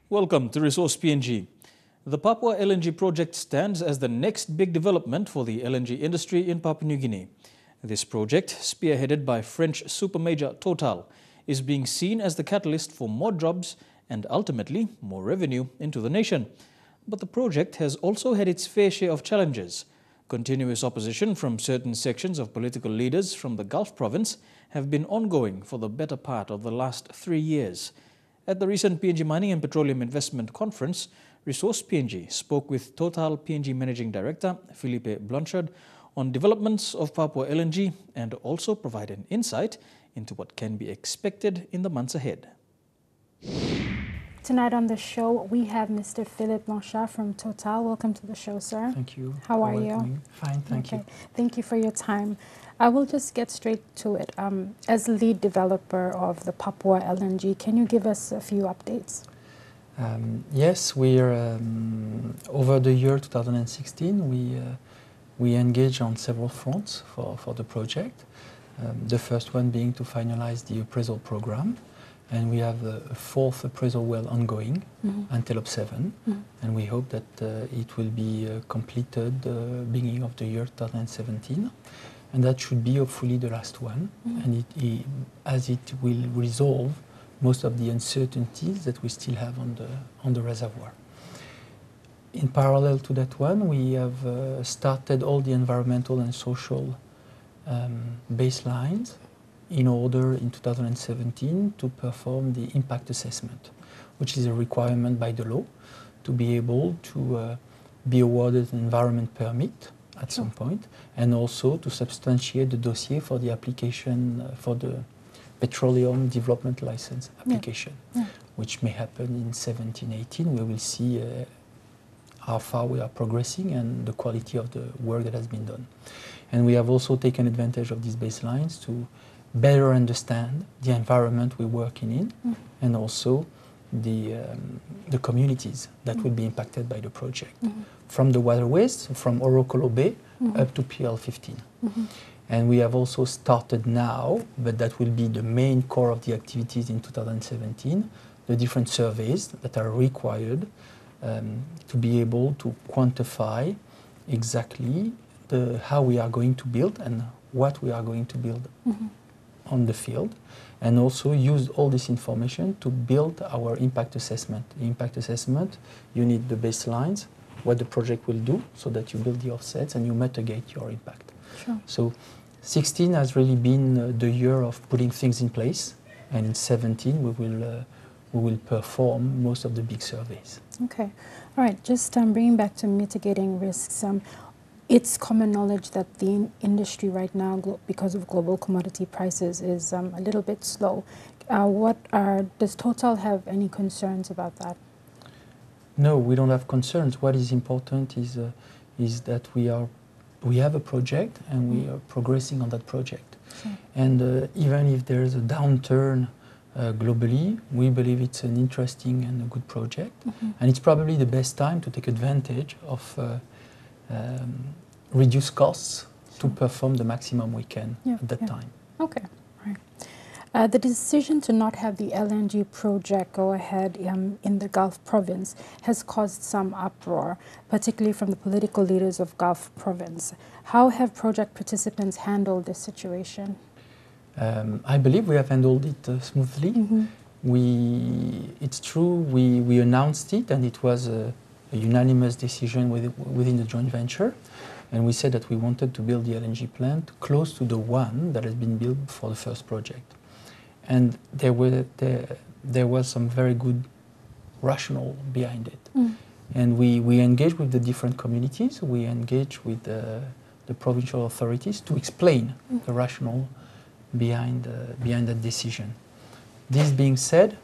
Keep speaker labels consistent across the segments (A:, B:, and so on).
A: Welcome to Resource PNG. The Papua LNG project stands as the next big development for the LNG industry in Papua New Guinea. This project, spearheaded by French Supermajor TOTAL, is being seen as the catalyst for more jobs and ultimately more revenue into the nation. But the project has also had its fair share of challenges. Continuous opposition from certain sections of political leaders from the Gulf province have been ongoing for the better part of the last 3 years. At the recent PNG Mining and Petroleum Investment Conference, Resource PNG spoke with TOTAL PNG Managing Director Phillipe Blanchard on developments of Papua LNG and also provide an insight into what can be expected in the months ahead.
B: Tonight on the show, we have Mr. Phillipe Blanchard from TOTAL. Welcome to the show, sir.
C: Thank you.
B: How are you?
C: Fine, thank you.
B: Thank you for your time. I will just get straight to it. As lead developer of the Papua LNG, can you give us a few updates?
C: Yes, we are over the year 2016. We engaged on several fronts for the project. The first one being to finalize the appraisal program, and we have a fourth appraisal well ongoing until 7, and we hope that it will be completed beginning of the year 2017. And that should be hopefully the last one, and as it will resolve most of the uncertainties that we still have on the reservoir. In parallel to that one, we have started all the environmental and social baselines in order in 2017 to perform the impact assessment, which is a requirement by the law to be able to be awarded an environment permit at some point, and also to substantiate the dossier for the application for the petroleum development license application, which may happen in 17-18. We will see how far we are progressing and the quality of the work that has been done. And we have also taken advantage of these baselines to better understand the environment we're working in, and also the communities that will be impacted by the project, from the waterways, from Orokolo Bay up to PL15. And we have also started now, but that will be the main core of the activities in 2017, the different surveys that are required to be able to quantify exactly how we are going to build and what we are going to build on the field, and also use all this information to build our impact assessment. The impact assessment, you need the baselines, what the project will do, so that you build the offsets and you mitigate your impact.
B: Sure.
C: So 16 has really been the year of putting things in place, and in 17 we will perform most of the big surveys.
B: Okay. All right. Just bringing back to mitigating risks. It's common knowledge that the industry right now, because of global commodity prices, is a little bit slow. Does TOTAL have any concerns about that?
C: No, we don't have concerns. What is important is that we have a project and we are progressing on that project.
B: Sure.
C: And even if there is a downturn globally, we believe it's an interesting and a good project. And it's probably the best time to take advantage of reduce costs to perform the maximum we can at that time.
B: Okay, right. The decision to not have the LNG project go ahead in the Gulf province has caused some uproar, particularly from the political leaders of Gulf province. How have project participants handled this situation?
C: I believe we have handled it smoothly. It's true, we announced it, and it was a unanimous decision within the joint venture, and we said that we wanted to build the LNG plant close to the one that has been built for the first project. And there was some very good rationale behind it. And we engaged with the different communities, we engaged with the provincial authorities to explain the rationale behind that decision. This being said,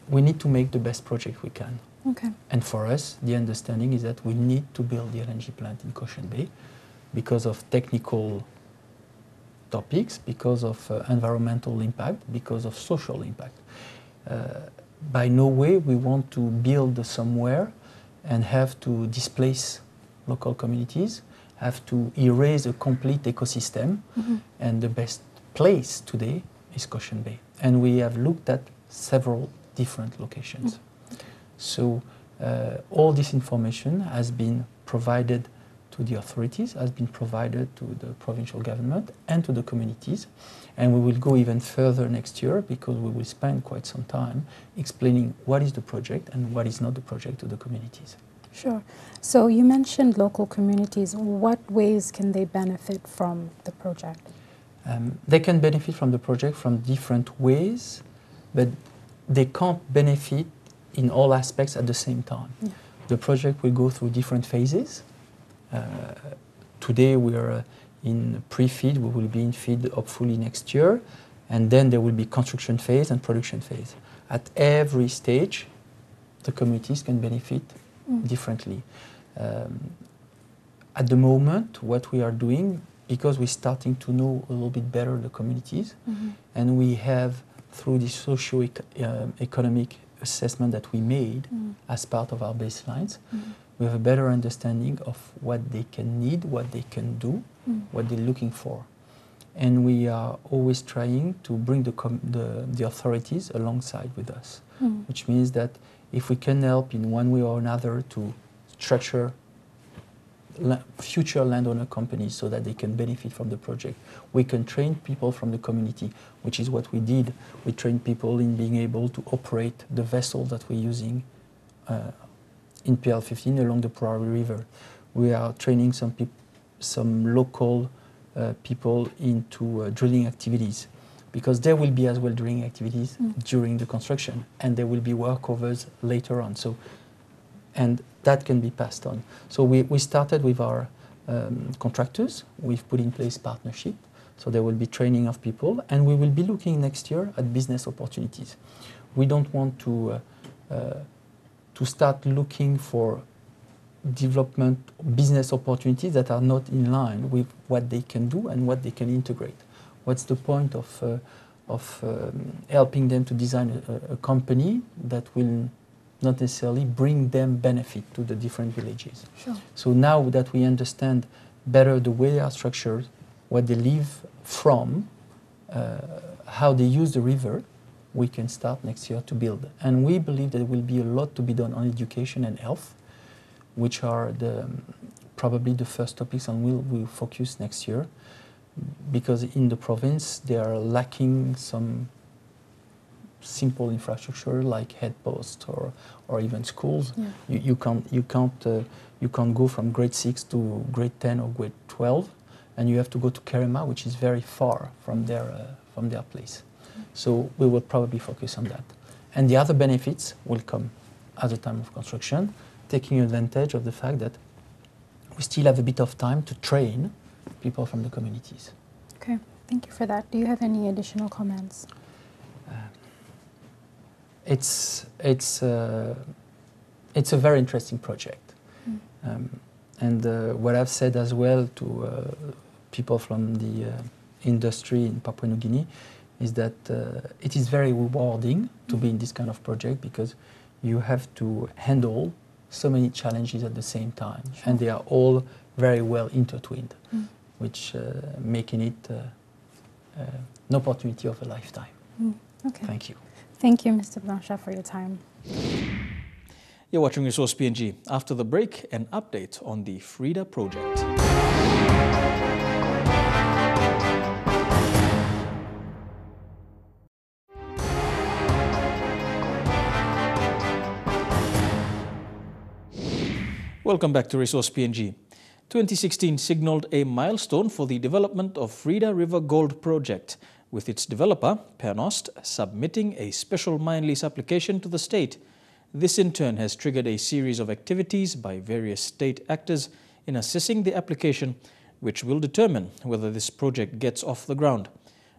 C: we need to make the best project we can.
B: Okay.
C: And for us, the understanding is that we need to build the LNG plant in Cochin Bay because of technical topics, because of environmental impact, because of social impact. By no way we want to build somewhere and have to displace local communities, have to erase a complete ecosystem, and the best place today is Cochin Bay. And we have looked at several different locations. So all this information has been provided to the authorities, has been provided to the provincial government and to the communities. And we will go even further next year because we will spend quite some time explaining what is the project and what is not the project to the communities.
B: Sure. So you mentioned local communities. What ways can they benefit from the project?
C: They can benefit from the project from different ways, but they can't benefit in all aspects at the same time. Yeah. The project will go through different phases. Today we are in pre-FEED, we will be in FEED hopefully next year, and then there will be construction phase and production phase. At every stage, the communities can benefit differently. At the moment, what we are doing, because we're starting to know a little bit better the communities, and we have, through the socio-economic assessment that we made as part of our baselines, we have a better understanding of what they can need, what they can do, what they're looking for. And we are always trying to bring the authorities alongside with us, which means that if we can help in one way or another to structure future landowner companies so that they can benefit from the project. We can train people from the community, which is what we did. We trained people in being able to operate the vessel that we're using in PL15 along the Papua River. We are training some local people into drilling activities, because there will be as well drilling activities during the construction, and there will be workovers later on. And that can be passed on. So we started with our contractors. We've put in place partnership. So there will be training of people, and we will be looking next year at business opportunities. We don't want to start looking for development business opportunities that are not in line with what they can do and what they can integrate. What's the point of helping them to design a company that will not necessarily bring them benefit to the different villages?
B: Sure.
C: So now that we understand better the way they are structured, what they live from, how they use the river, we can start next year to build. And we believe there will be a lot to be done on education and health, which are probably the first topics on we'll focus next year, because in the province they are lacking some simple infrastructure like head posts or even schools. Yeah. You can't go from grade 6 to grade 10 or grade 12, and you have to go to Kerema, which is very far from their place. So we will probably focus on that. And the other benefits will come at the time of construction, taking advantage of the fact that we still have a bit of time to train people from the communities.
B: Okay, thank you for that. Do you have any additional comments?
C: It's a very interesting project. And what I've said as well to people from the industry in Papua New Guinea is that it is very rewarding to be in this kind of project, because you have to handle so many challenges at the same time. Sure. And they are all very well intertwined, which making it an opportunity of a lifetime.
B: Okay.
C: Thank you.
B: Thank you, Mr. Blanchard, for your time.
A: You're watching Resource PNG. After the break, an update on the Frieda project. Welcome back to Resource PNG. 2016 signaled a milestone for the development of Frieda River Gold Project, with its developer, Pernost, submitting a special mine lease application to the state. This in turn has triggered a series of activities by various state actors in assessing the application, which will determine whether this project gets off the ground.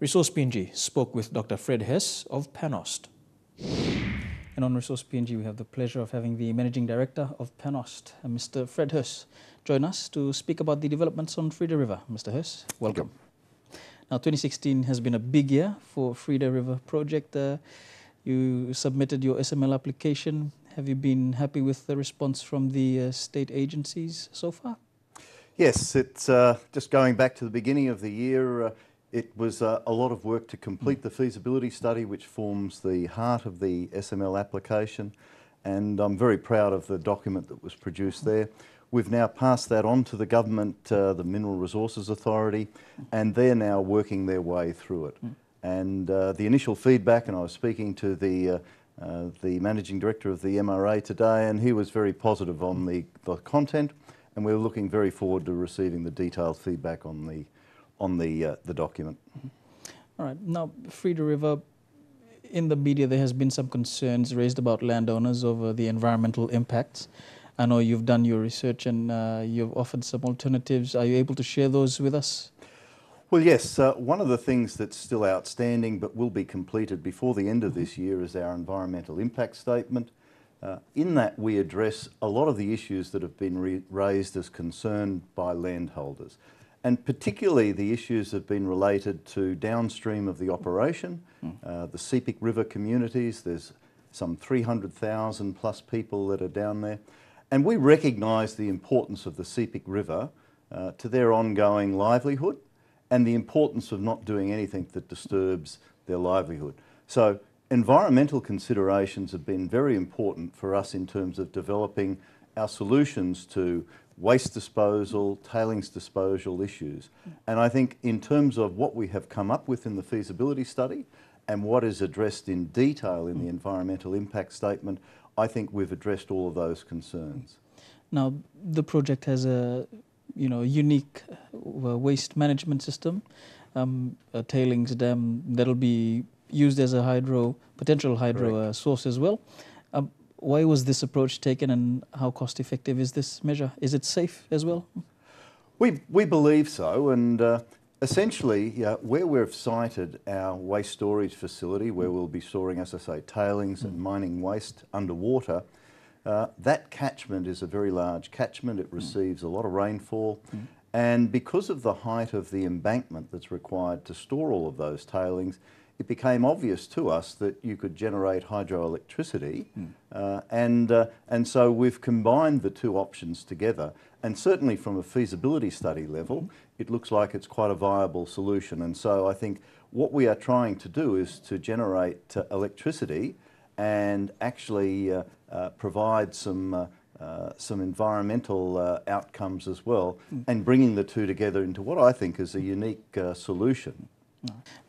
A: Resource PNG spoke with Dr. Fred Hess of Pernost. And on Resource PNG, we have the pleasure of having the Managing Director of Pernost, Mr. Fred Hess, join us to speak about the developments on Frieda River. Mr. Hess, welcome. Now, 2016 has been a big year for Frieda River Project. You submitted your SML application. Have you been happy with the response from the state agencies so far?
D: Yes, it's just going back to the beginning of the year. It was a lot of work to complete the feasibility study, which forms the heart of the SML application. and I'm very proud of the document that was produced there. We've now passed that on to the government, the Mineral Resources Authority, and they're now working their way through it. And the initial feedback, and I was speaking to the Managing Director of the MRA today, and he was very positive on the content, and we're looking very forward to receiving the detailed feedback on the document.
A: All right. Now, Frieda River, in the media there has been some concerns raised about landowners over the environmental impacts. I know you've done your research and you've offered some alternatives. Are you able to share those with us?
D: Well, yes. One of the things that's still outstanding but will be completed before the end of this year is our environmental impact statement. In that we address a lot of the issues that have been raised as concern by landholders. And particularly the issues have been related to downstream of the operation, the Sepik River communities. There's some 300,000 plus people that are down there. And we recognise the importance of the Sepik River to their ongoing livelihood and the importance of not doing anything that disturbs their livelihood. So environmental considerations have been very important for us in terms of developing our solutions to waste disposal, tailings disposal issues. And I think in terms of what we have come up with in the feasibility study and what is addressed in detail in the environmental impact statement, I think we've addressed all of those concerns.
A: Now, the project has a unique waste management system, a tailings dam that'll be used as a potential hydro source as well. Why was this approach taken and how cost effective is this measure? Is it safe as well?
D: We believe so, and essentially where we've sited our waste storage facility where we'll be storing, as I say, tailings and mining waste underwater, that catchment is a very large catchment. It receives a lot of rainfall, and because of the height of the embankment that's required to store all of those tailings, it became obvious to us that you could generate hydroelectricity, and so we've combined the two options together, and certainly from a feasibility study level it looks like it's quite a viable solution. And so I think what we are trying to do is to generate electricity and actually provide some environmental outcomes as well, and bringing the two together into what I think is a unique solution.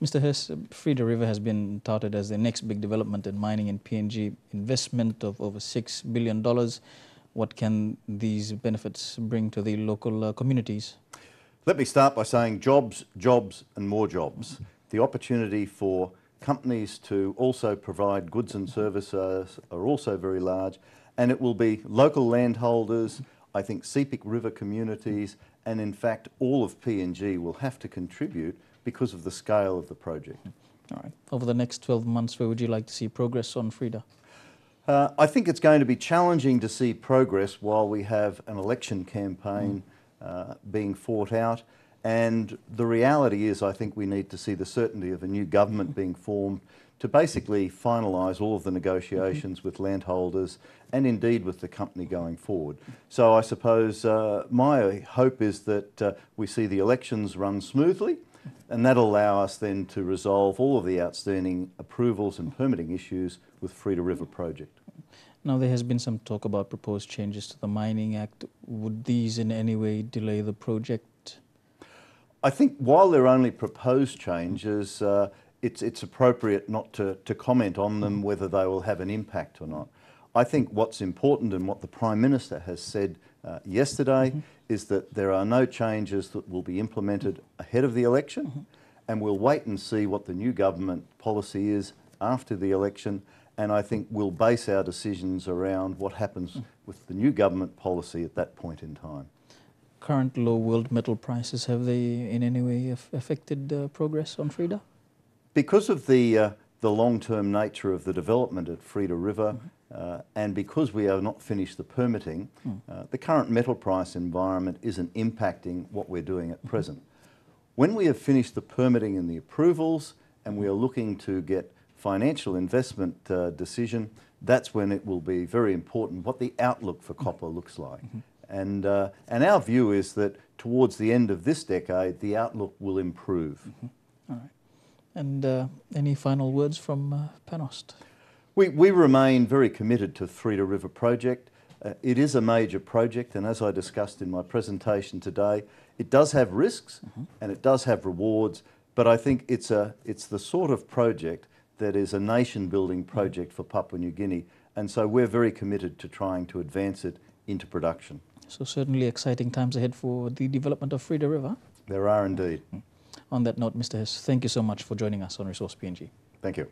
A: Mr. Hurst, Frieda River has been touted as the next big development in mining in PNG, investment of over $6 billion. What can these benefits bring to the local communities?
D: Let me start by saying jobs, jobs and more jobs. The opportunity for companies to also provide goods and services are also very large, and it will be local landholders, I think Sepik River communities, and in fact all of PNG will have to contribute because of the scale of the project.
A: All right. Over the next 12 months, where would you like to see progress on Frieda?
D: I think it's going to be challenging to see progress while we have an election campaign being fought out. And the reality is I think we need to see the certainty of a new government being formed to basically finalise all of the negotiations with landholders and indeed with the company going forward. So I suppose my hope is that we see the elections run smoothly, and that'll allow us then to resolve all of the outstanding approvals and permitting issues with Frieda River Project.
A: Now there has been some talk about proposed changes to the Mining Act. Would these in any way delay the project?
D: I think while they're only proposed changes, it's appropriate not to comment on them, whether they will have an impact or not. I think what's important and what the Prime Minister has said yesterday is that there are no changes that will be implemented ahead of the election, and we'll wait and see what the new government policy is after the election, and I think we'll base our decisions around what happens with the new government policy at that point in time.
A: Current low world metal prices, have they in any way affected progress on Frieda?
D: Because of the long-term nature of the development at Frieda River, and because we have not finished the permitting, the current metal price environment isn't impacting what we're doing at present. When we have finished the permitting and the approvals, and we are looking to get financial investment decision, that's when it will be very important what the outlook for copper looks like. And our view is that towards the end of this decade, the outlook will improve.
A: All right. And any final words from Panost?
D: We remain very committed to Frieda River Project. It is a major project, and as I discussed in my presentation today, it does have risks and it does have rewards, but I think it's the sort of project that is a nation-building project for Papua New Guinea, and so we're very committed to trying to advance it into production.
A: So certainly exciting times ahead for the development of Frieda River.
D: There are indeed.
A: On that note, Mr. Hess, thank you so much for joining us on Resource PNG.
D: Thank you.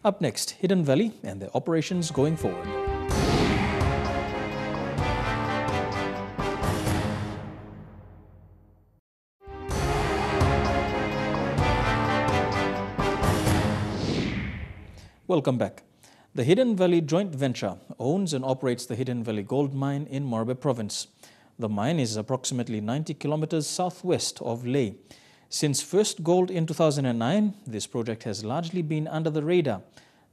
A: Up next, Hidden Valley and their operations going forward. Welcome back. The Hidden Valley Joint Venture owns and operates the Hidden Valley Gold Mine in Morbe Province. The mine is approximately 90 kilometers southwest of Lae. Since first gold in 2009, this project has largely been under the radar.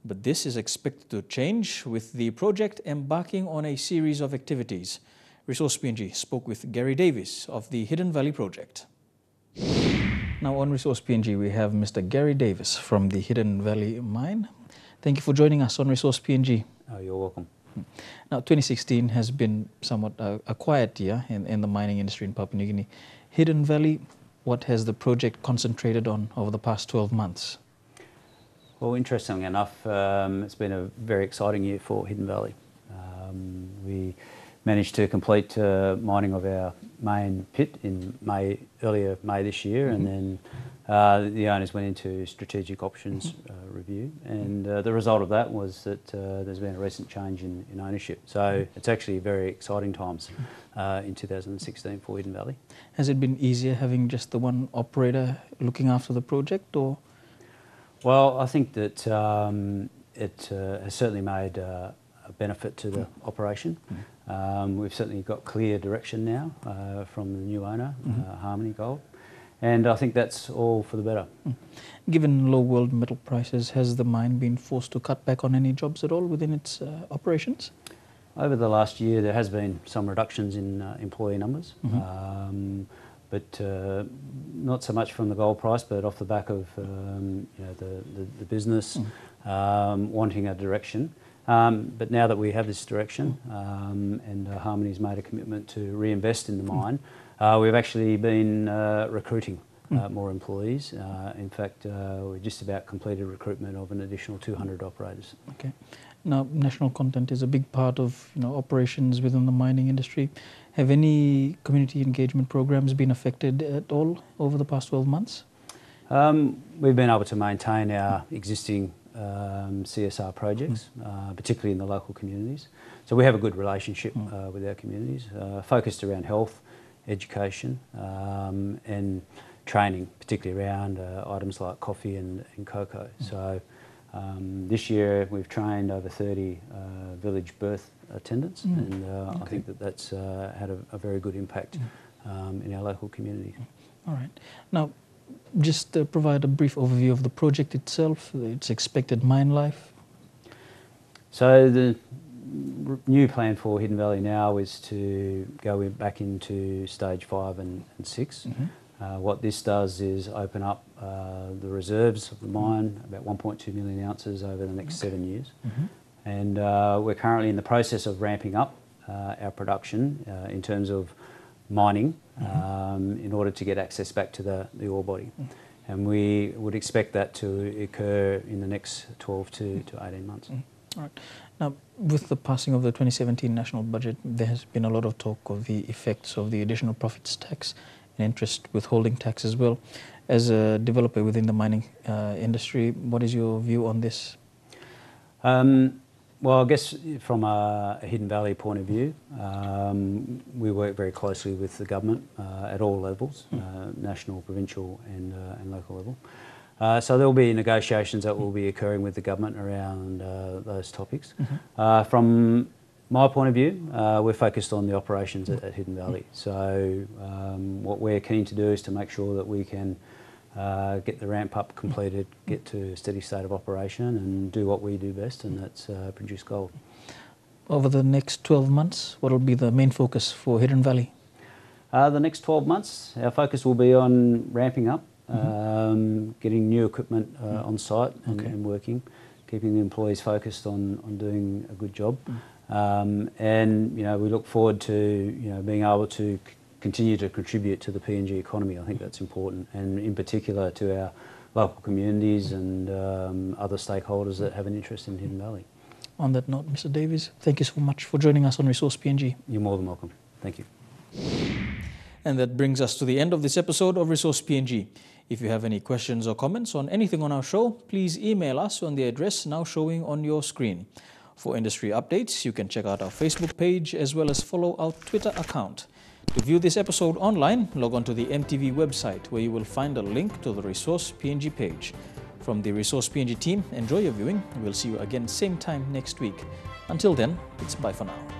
A: But this is expected to change with the project embarking on a series of activities. Resource PNG spoke with Gary Davis of the Hidden Valley Project. Now on Resource PNG, we have Mr. Gary Davis from the Hidden Valley Mine. Thank you for joining us on Resource PNG.
E: Oh, you're welcome.
A: Now, 2016 has been somewhat a quiet year in the mining industry in Papua New Guinea. Hidden Valley, what has the project concentrated on over the past 12 months?
E: Well, interestingly enough, it's been a very exciting year for Hidden Valley. We managed to complete mining of our main pit in earlier May this year, and then the owners went into strategic options review, and the result of that was that there's been a recent change in ownership. So it's actually very exciting times in 2016 for Hidden Valley.
A: Has it been easier having just the one operator looking after the project, or?
E: Well, I think that it has certainly made a benefit to the operation. We've certainly got clear direction now from the new owner, Harmony Gold, and I think that's all for the better.
A: Given low world metal prices, has the mine been forced to cut back on any jobs at all within its operations?
E: Over the last year, there has been some reductions in employee numbers. But not so much from the gold price, but off the back of the business wanting a direction. But now that we have this direction and Harmony's made a commitment to reinvest in the mine, we've actually been recruiting more employees. In fact, we just about completed recruitment of an additional 200 operators.
A: Okay. Now, national content is a big part of operations within the mining industry. Have any community engagement programs been affected at all over the past 12 months?
E: We've been able to maintain our existing CSR projects, particularly in the local communities. So we have a good relationship with our communities, focused around health, education and training, particularly around items like coffee and cocoa. So this year we've trained over 30 village birth attendants, and I think that that's had a very good impact in our local community.
A: All right. Now, just provide a brief overview of the project itself, its expected mine life.
E: So the new plan for Hidden Valley now is to go back into stage 5 and 6. What this does is open up the reserves of the mine, about 1.2 million ounces over the next 7 years. And we're currently in the process of ramping up our production in terms of mining in order to get access back to the ore body. And we would expect that to occur in the next 12 to 18 months.
A: All right. Now, with the passing of the 2017 national budget, there has been a lot of talk of the effects of the additional profits tax and interest withholding tax as well. As a developer within the mining industry, what is your view on this?
E: Well, I guess from a Hidden Valley point of view, we work very closely with the government at all levels, national, provincial and local level. So there will be negotiations that will be occurring with the government around those topics. From my point of view, we're focused on the operations at Hidden Valley. So what we're keen to do is to make sure that we can get the ramp up completed, get to a steady state of operation and do what we do best, and that's produce gold.
A: Over the next 12 months, what will be the main focus for Hidden Valley?
E: The next 12 months, our focus will be on ramping up, getting new equipment on site and working, keeping the employees focused on doing a good job. And we look forward to being able to continue to contribute to the PNG economy. I think that's important, and in particular to our local communities and other stakeholders that have an interest in Hidden Valley.
A: On that note, Mr. Davies, thank you so much for joining us on Resource PNG.
E: You're more than welcome. Thank you.
A: And that brings us to the end of this episode of Resource PNG. If you have any questions or comments on anything on our show, please email us on the address now showing on your screen. For industry updates, you can check out our Facebook page as well as follow our Twitter account. To view this episode online, log on to the EMTV website where you will find a link to the Resource PNG page. From the Resource PNG team, enjoy your viewing. We'll see you again same time next week. Until then, it's bye for now.